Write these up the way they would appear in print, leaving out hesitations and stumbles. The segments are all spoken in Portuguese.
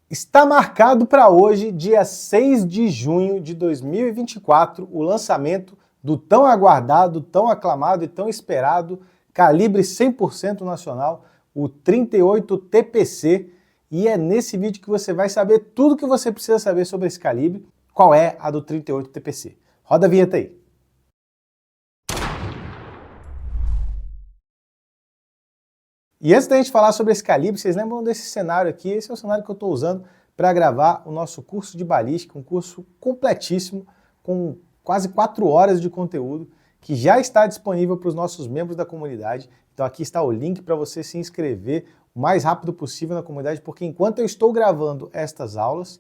Está marcado para hoje, dia 6 de junho de 2024, o lançamento do tão aguardado, tão aclamado e tão esperado calibre 100% nacional, o 38 TPC, e é nesse vídeo que você vai saber tudo que você precisa saber sobre esse calibre, qual é a do 38 TPC. Roda a vinheta aí. E antes da gente falar sobre esse calibre, vocês lembram desse cenário aqui? Esse é o cenário que eu estou usando para gravar o nosso curso de balística, um curso completíssimo, com quase 4 horas de conteúdo, que já está disponível para os nossos membros da comunidade. Então aqui está o link para você se inscrever o mais rápido possível na comunidade, porque enquanto eu estou gravando estas aulas,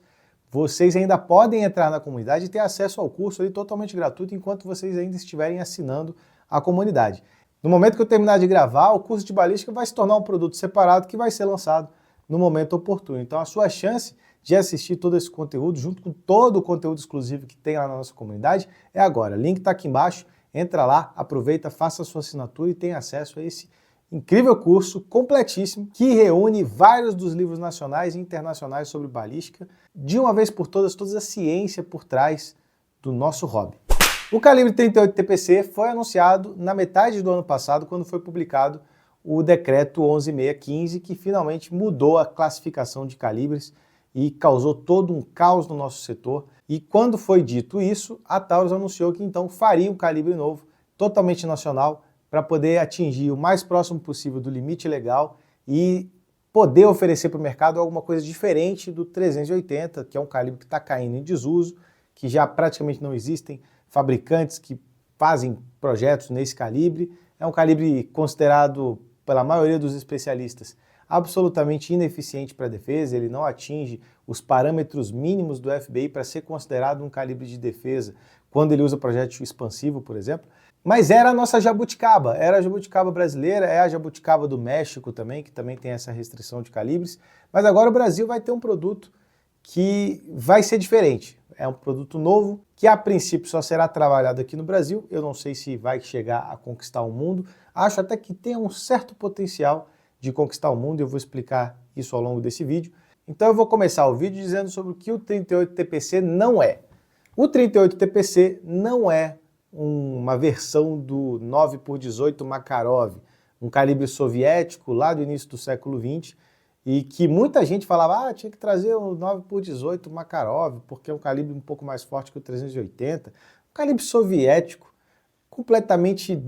vocês ainda podem entrar na comunidade e ter acesso ao curso ali totalmente gratuito, enquanto vocês ainda estiverem assinando a comunidade. No momento que eu terminar de gravar, o curso de balística vai se tornar um produto separado que vai ser lançado no momento oportuno. Então a sua chance de assistir todo esse conteúdo, junto com todo o conteúdo exclusivo que tem lá na nossa comunidade, é agora. O link está aqui embaixo, entra lá, aproveita, faça a sua assinatura e tenha acesso a esse incrível curso completíssimo que reúne vários dos livros nacionais e internacionais sobre balística, de uma vez por toda a ciência por trás do nosso hobby. O calibre 38 TPC foi anunciado na metade do ano passado, quando foi publicado o decreto 11.615, que finalmente mudou a classificação de calibres e causou todo um caos no nosso setor. E quando foi dito isso, a Taurus anunciou que então faria um calibre novo, totalmente nacional, para poder atingir o mais próximo possível do limite legal e poder oferecer para o mercado alguma coisa diferente do 380, que é um calibre que está caindo em desuso, que já praticamente não existem fabricantes que fazem projetos nesse calibre. É um calibre considerado pela maioria dos especialistas absolutamente ineficiente para a defesa, ele não atinge os parâmetros mínimos do FBI para ser considerado um calibre de defesa quando ele usa projétil expansivo, por exemplo. Mas era a nossa jabuticaba, era a jabuticaba brasileira, é a jabuticaba do México também, que também tem essa restrição de calibres. Mas agora o Brasil vai ter um produto que vai ser diferente. É um produto novo, que a princípio só será trabalhado aqui no Brasil. Eu não sei se vai chegar a conquistar o mundo. Acho até que tem um certo potencial de conquistar o mundo, e eu vou explicar isso ao longo desse vídeo. Então eu vou começar o vídeo dizendo sobre o que o 38 TPC não é. O 38 TPC não é uma versão do 9x18 Makarov, um calibre soviético lá do início do século XX, e que muita gente falava, tinha que trazer o 9x18 Makarov, porque é um calibre um pouco mais forte que o 380. Um calibre soviético, completamente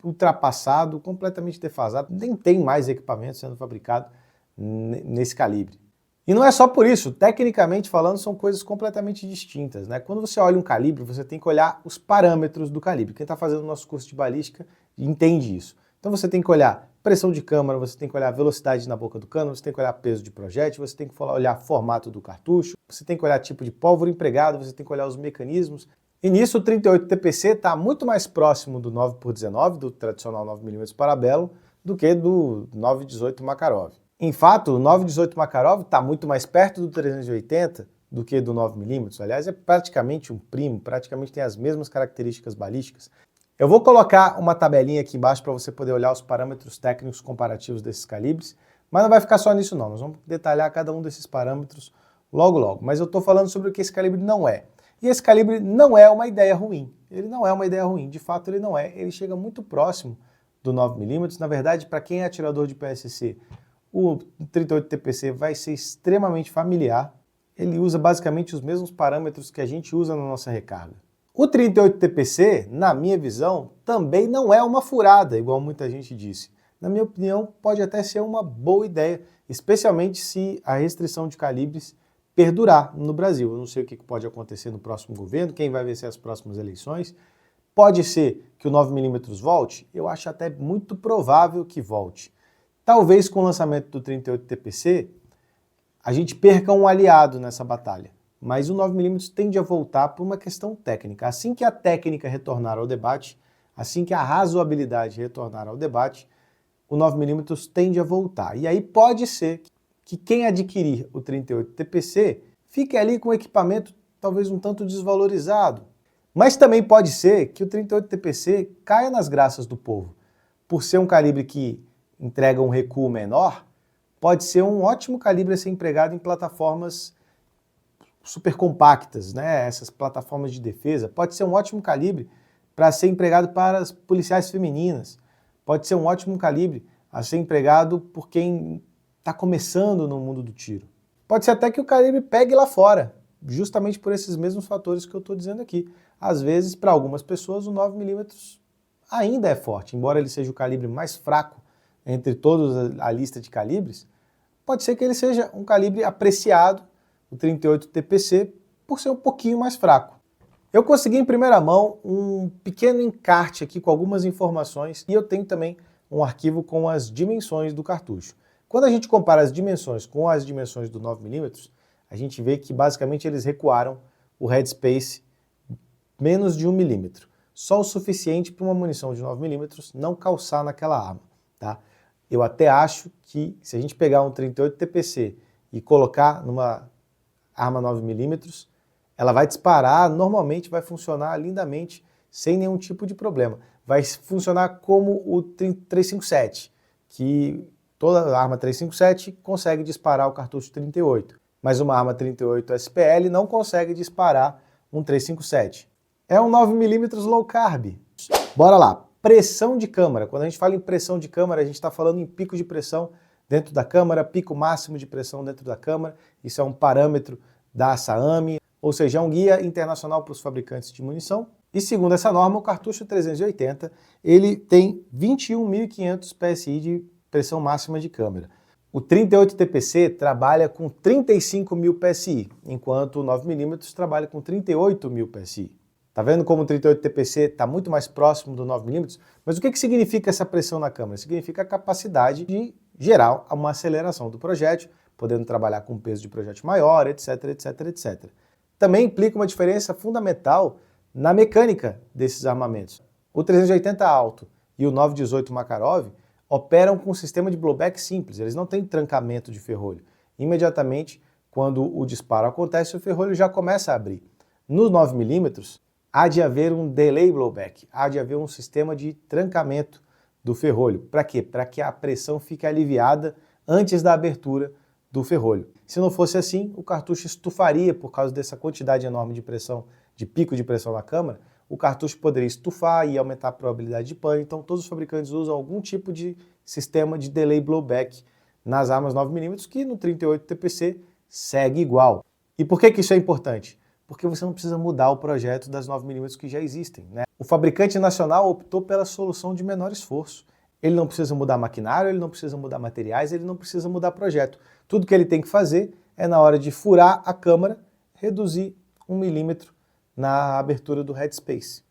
ultrapassado, completamente defasado, nem tem mais equipamento sendo fabricado nesse calibre. E não é só por isso, tecnicamente falando, são coisas completamente distintas, né? Quando você olha um calibre, você tem que olhar os parâmetros do calibre. Quem está fazendo o nosso curso de balística entende isso. Então você tem que olhar pressão de câmara, você tem que olhar velocidade na boca do cano, você tem que olhar peso de projétil, você tem que olhar formato do cartucho, você tem que olhar tipo de pólvora empregado, você tem que olhar os mecanismos. E nisso o 38 TPC está muito mais próximo do 9x19, do tradicional 9mm Parabellum, do que do 9x18 Makarov. Em fato, o 9x18 Makarov está muito mais perto do 380 do que do 9mm. Aliás, é praticamente um primo, praticamente tem as mesmas características balísticas. Eu vou colocar uma tabelinha aqui embaixo para você poder olhar os parâmetros técnicos comparativos desses calibres, mas não vai ficar só nisso não, nós vamos detalhar cada um desses parâmetros logo. Mas eu estou falando sobre o que esse calibre não é. E esse calibre não é uma ideia ruim, ele não é uma ideia ruim, de fato ele não é, ele chega muito próximo do 9mm, na verdade para quem é atirador de PSC, o 38 TPC vai ser extremamente familiar, ele usa basicamente os mesmos parâmetros que a gente usa na nossa recarga. O 38 TPC, na minha visão, também não é uma furada, igual muita gente disse. Na minha opinião, pode até ser uma boa ideia, especialmente se a restrição de calibres perdurar no Brasil. Eu não sei o que pode acontecer no próximo governo, quem vai vencer as próximas eleições. Pode ser que o 9mm volte? Eu acho até muito provável que volte. Talvez com o lançamento do 38 TPC, a gente perca um aliado nessa batalha. Mas o 9mm tende a voltar por uma questão técnica. Assim que a técnica retornar ao debate, assim que a razoabilidade retornar ao debate, o 9mm tende a voltar. E aí pode ser que quem adquirir o 38 TPC fique ali com o equipamento talvez um tanto desvalorizado. Mas também pode ser que o 38 TPC caia nas graças do povo. Por ser um calibre que entrega um recuo menor, pode ser um ótimo calibre a ser empregado em plataformas super compactas, né? Essas plataformas de defesa. Pode ser um ótimo calibre para ser empregado para as policiais femininas. Pode ser um ótimo calibre a ser empregado por quem está começando no mundo do tiro. Pode ser até que o calibre pegue lá fora, justamente por esses mesmos fatores que eu estou dizendo aqui. Às vezes, para algumas pessoas, o 9mm ainda é forte, embora ele seja o calibre mais fraco entre toda a lista de calibres, pode ser que ele seja um calibre apreciado, o 38 TPC, por ser um pouquinho mais fraco. Eu consegui em primeira mão um pequeno encarte aqui com algumas informações e eu tenho também um arquivo com as dimensões do cartucho. Quando a gente compara as dimensões com as dimensões do 9mm, a gente vê que basicamente eles recuaram o headspace menos de 1mm. Só o suficiente para uma munição de 9mm não calçar naquela arma, tá? Eu até acho que se a gente pegar um 38 TPC e colocar numa arma 9mm, ela vai disparar, normalmente vai funcionar lindamente, sem nenhum tipo de problema. Vai funcionar como o 357, que toda arma 357 consegue disparar o cartucho 38, mas uma arma 38 SPL não consegue disparar um 357. É um 9mm low carb. Bora lá. Pressão de câmara. Quando a gente fala em pressão de câmara, a gente está falando em pico de pressão dentro da câmara, pico máximo de pressão dentro da câmara. Isso é um parâmetro da SAAMI, ou seja, é um guia internacional para os fabricantes de munição. E segundo essa norma, o cartucho 380, ele tem 21.500 PSI de pressão máxima de câmara. O 38 TPC trabalha com 35.000 PSI, enquanto o 9mm trabalha com 38.000 PSI. Tá vendo como o 38 TPC está muito mais próximo do 9mm? Mas o que significa essa pressão na câmara? Significa a capacidade de gerar uma aceleração do projétil, podendo trabalhar com peso de projétil maior, etc, etc, etc. Também implica uma diferença fundamental na mecânica desses armamentos. O 380 alto e o 918 Makarov operam com um sistema de blowback simples, eles não têm trancamento de ferrolho. Imediatamente, quando o disparo acontece, o ferrolho já começa a abrir. Nos 9mm, há de haver um delay blowback, há de haver um sistema de trancamento do ferrolho. Para quê? Para que a pressão fique aliviada antes da abertura do ferrolho. Se não fosse assim, o cartucho estufaria por causa dessa quantidade enorme de pressão, de pico de pressão na câmara, o cartucho poderia estufar e aumentar a probabilidade de pane. Então todos os fabricantes usam algum tipo de sistema de delay blowback nas armas 9mm, que no 38 TPC segue igual. E por que isso é importante? Porque você não precisa mudar o projeto das 9mm que já existem, né? O fabricante nacional optou pela solução de menor esforço. Ele não precisa mudar maquinário, ele não precisa mudar materiais, ele não precisa mudar projeto. Tudo que ele tem que fazer é, na hora de furar a câmara, reduzir 1mm na abertura do headspace.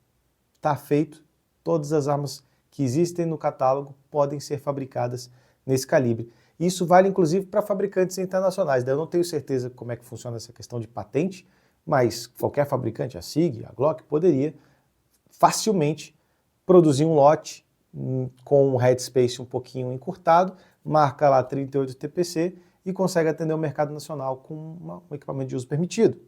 Está feito, todas as armas que existem no catálogo podem ser fabricadas nesse calibre. Isso vale inclusive para fabricantes internacionais. Eu não tenho certeza como é que funciona essa questão de patente, mas qualquer fabricante, a SIG, a Glock, poderia facilmente produzir um lote com um headspace um pouquinho encurtado, marca lá 38 TPC e consegue atender o mercado nacional com um equipamento de uso permitido.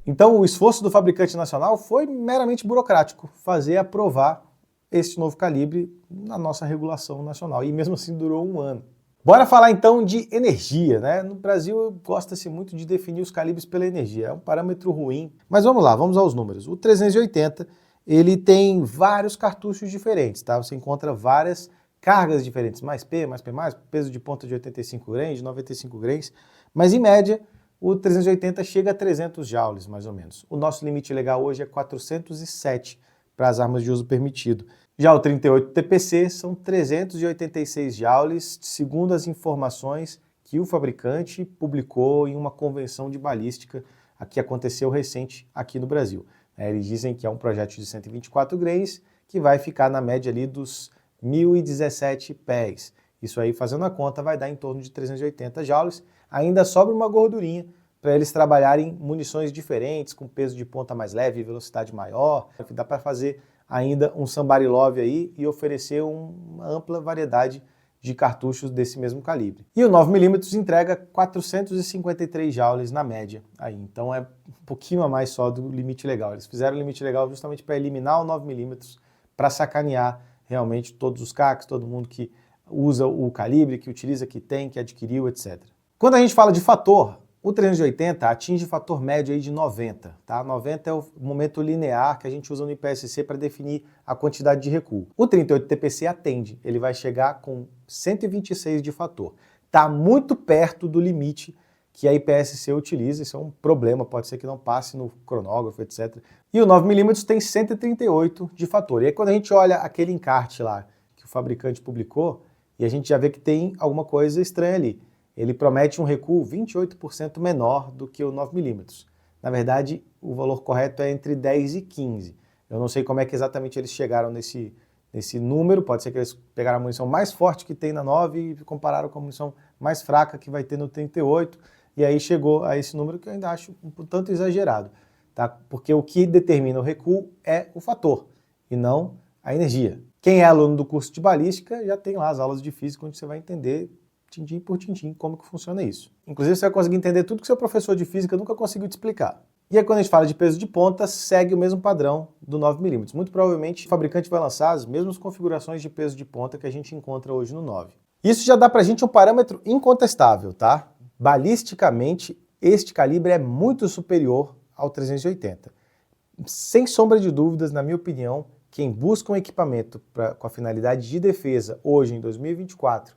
Então o esforço do fabricante nacional foi meramente burocrático, fazer aprovar este novo calibre na nossa regulação nacional, e mesmo assim durou um ano. Bora falar então de energia, né? No Brasil gosta-se muito de definir os calibres pela energia, é um parâmetro ruim. Mas vamos lá, vamos aos números. O 380, ele tem vários cartuchos diferentes, tá? Você encontra várias cargas diferentes, mais P, peso de ponta de 85 grains, de 95 grains, mas em média o 380 chega a 300 joules, mais ou menos. O nosso limite legal hoje é 407 para as armas de uso permitido. Já o 38 TPC são 386 joules, segundo as informações que o fabricante publicou em uma convenção de balística que aconteceu recente aqui no Brasil. Eles dizem que é um projétil de 124 grains que vai ficar na média ali dos 1.017 pés. Isso aí, fazendo a conta, vai dar em torno de 380 joules. Ainda sobra uma gordurinha para eles trabalharem munições diferentes, com peso de ponta mais leve e velocidade maior. Dá para fazer ainda um somebody love aí e oferecer uma ampla variedade de cartuchos desse mesmo calibre. E o 9mm entrega 453 joules na média aí, então é um pouquinho a mais só do limite legal. Eles fizeram o limite legal justamente para eliminar o 9mm, para sacanear realmente todos os CACs, todo mundo que usa o calibre, que utiliza, que tem, que adquiriu, etc. Quando a gente fala de fator, o 380 atinge fator médio aí de 90, tá? 90 é o momento linear que a gente usa no IPSC para definir a quantidade de recuo. O 38-TPC atende, ele vai chegar com 126 de fator. Está muito perto do limite que a IPSC utiliza, isso é um problema, pode ser que não passe no cronógrafo, etc. E o 9mm tem 138 de fator. E aí quando a gente olha aquele encarte lá que o fabricante publicou, e a gente já vê que tem alguma coisa estranha ali. Ele promete um recuo 28% menor do que o 9mm. Na verdade, o valor correto é entre 10 e 15. Eu não sei como é que exatamente eles chegaram nesse número, pode ser que eles pegaram a munição mais forte que tem na 9 e compararam com a munição mais fraca que vai ter no 38, e aí chegou a esse número que eu ainda acho um tanto exagerado, tá? Porque o que determina o recuo é o fator, e não a energia. Quem é aluno do curso de balística já tem lá as aulas de física onde você vai entender tintim por tintim como que funciona isso. Inclusive você vai conseguir entender tudo que seu professor de física nunca conseguiu te explicar. E aí quando a gente fala de peso de ponta, segue o mesmo padrão do 9mm. Muito provavelmente o fabricante vai lançar as mesmas configurações de peso de ponta que a gente encontra hoje no 9. Isso já dá pra gente um parâmetro incontestável, tá? Balisticamente, este calibre é muito superior ao 380. Sem sombra de dúvidas, na minha opinião, quem busca um equipamento com a finalidade de defesa hoje em 2024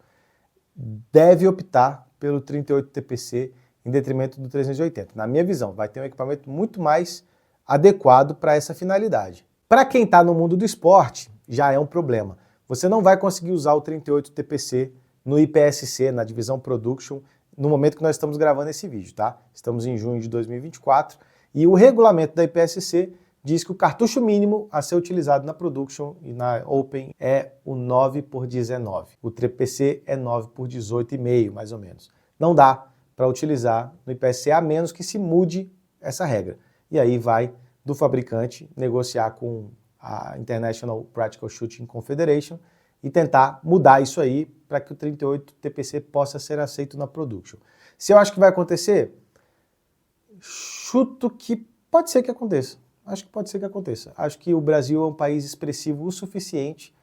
deve optar pelo 38-TPC em detrimento do 380. Na minha visão, vai ter um equipamento muito mais adequado para essa finalidade. Para quem está no mundo do esporte, já é um problema. Você não vai conseguir usar o 38-TPC no IPSC, na divisão Production, no momento que nós estamos gravando esse vídeo, tá? Estamos em junho de 2024 e o regulamento da IPSC diz que o cartucho mínimo a ser utilizado na Production e na Open é o 9x19. O TPC é 9x18,5, mais ou menos. Não dá para utilizar no IPSC a menos que se mude essa regra. E aí vai do fabricante negociar com a International Practical Shooting Confederation e tentar mudar isso aí para que o 38-TPC possa ser aceito na Production. Se eu acho que vai acontecer, chuto que pode ser que aconteça. Acho que pode ser que aconteça. Acho que o Brasil é um país expressivo o suficiente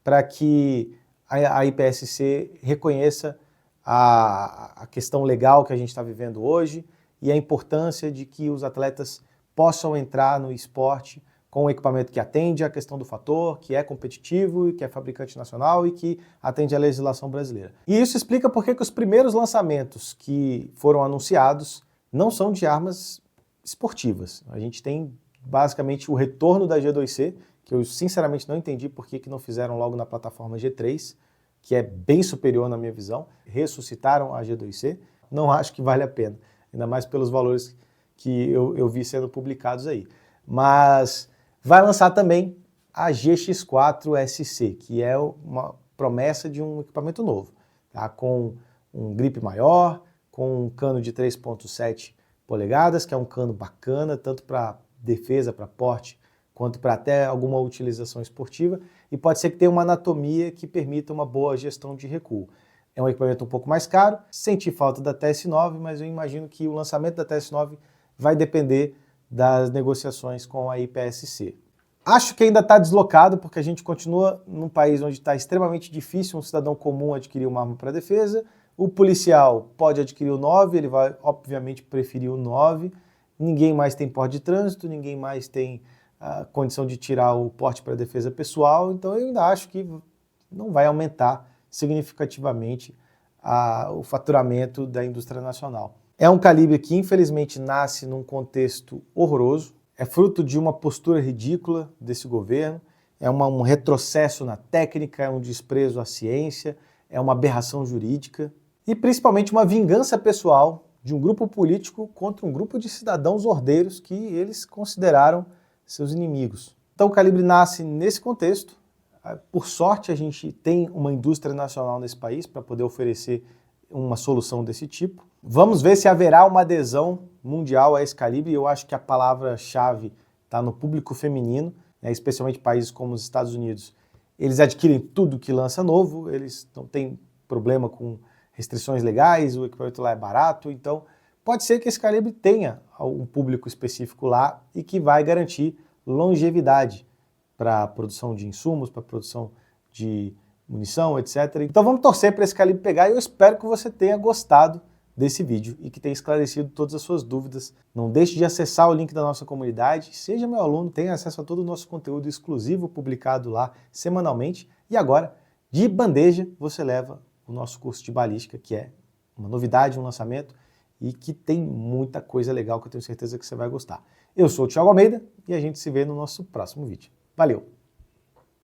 para que a IPSC reconheça a questão legal que a gente está vivendo hoje e a importância de que os atletas possam entrar no esporte com um equipamento que atende à questão do fator, que é competitivo, que é fabricante nacional e que atende à legislação brasileira. E isso explica por que os primeiros lançamentos que foram anunciados não são de armas esportivas. A gente tem basicamente o retorno da G2C, que eu sinceramente não entendi por que não fizeram logo na plataforma G3, que é bem superior na minha visão. Ressuscitaram a G2C, não acho que vale a pena, ainda mais pelos valores que eu vi sendo publicados aí. Mas vai lançar também a GX4SC, que é uma promessa de um equipamento novo, tá? Com um grip maior, com um cano de 3.7 polegadas, que é um cano bacana, tanto para defesa, para porte, quanto para até alguma utilização esportiva, e pode ser que tenha uma anatomia que permita uma boa gestão de recuo. É um equipamento um pouco mais caro, senti falta da TS9, mas eu imagino que o lançamento da TS9 vai depender das negociações com a IPSC. Acho que ainda está deslocado, porque a gente continua num país onde está extremamente difícil um cidadão comum adquirir uma arma para defesa. O policial pode adquirir o 9, ele vai obviamente preferir o 9. Ninguém mais tem porte de trânsito, ninguém mais tem a condição de tirar o porte para defesa pessoal, então eu ainda acho que não vai aumentar significativamente o faturamento da indústria nacional. É um calibre que infelizmente nasce num contexto horroroso, é fruto de uma postura ridícula desse governo, é um retrocesso na técnica, é um desprezo à ciência, é uma aberração jurídica e principalmente uma vingança pessoal de um grupo político contra um grupo de cidadãos ordeiros que eles consideraram seus inimigos. Então o calibre nasce nesse contexto. Por sorte, a gente tem uma indústria nacional nesse país para poder oferecer uma solução desse tipo. Vamos ver se haverá uma adesão mundial a esse calibre. Eu acho que a palavra-chave está no público feminino, né, especialmente países como os Estados Unidos. Eles adquirem tudo que lança novo, eles não têm problema com restrições legais, o equipamento lá é barato, então pode ser que esse calibre tenha um público específico lá e que vai garantir longevidade para a produção de insumos, para a produção de munição, etc. Então vamos torcer para esse calibre pegar e eu espero que você tenha gostado desse vídeo e que tenha esclarecido todas as suas dúvidas. Não deixe de acessar o link da nossa comunidade, seja meu aluno, tenha acesso a todo o nosso conteúdo exclusivo publicado lá semanalmente. E agora, de bandeja, você leva o nosso curso de balística, que é uma novidade, um lançamento, e que tem muita coisa legal que eu tenho certeza que você vai gostar. Eu sou o Thiago Almeida e a gente se vê no nosso próximo vídeo. Valeu!